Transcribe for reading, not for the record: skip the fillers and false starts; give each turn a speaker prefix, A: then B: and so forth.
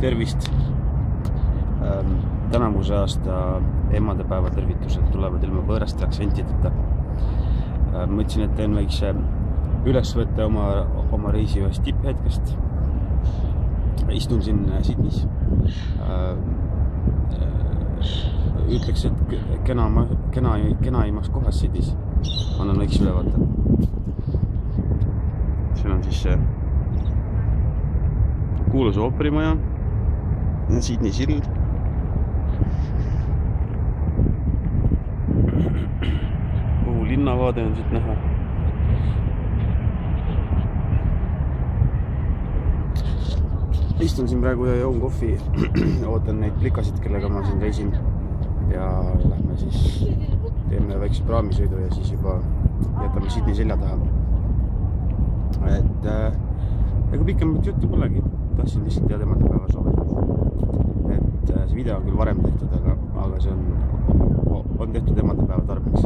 A: tervist! Tänavuse aasta emadepäeva tervitused tulevad ilma võõraste aktsentideta. Mõtlesin, et teen väikse ülesvõtte oma reisi ühest tipphetkest. Istun siin Sydneys. Ütleks, et kenaimas kohas Sydneys. Annan väikse ülevaate. Siin on siis see kuulus ooperimaja, Sydney sild. Kogu linnavaade on siit näha. Istun siin praegu ja joon kohvi. Ootan neid plikasid, kellega ma siin reisin. Ja lähme siis teeme väikse praamisõidu ja siis juba jätame Sydney selja taha. Et ega pikemat juttu polegi. Tahtsin lihtsalt teada emadepäeva soovida. Et see video on küll varem tehtud, aga see on tehtud emadepäeva tarbeks.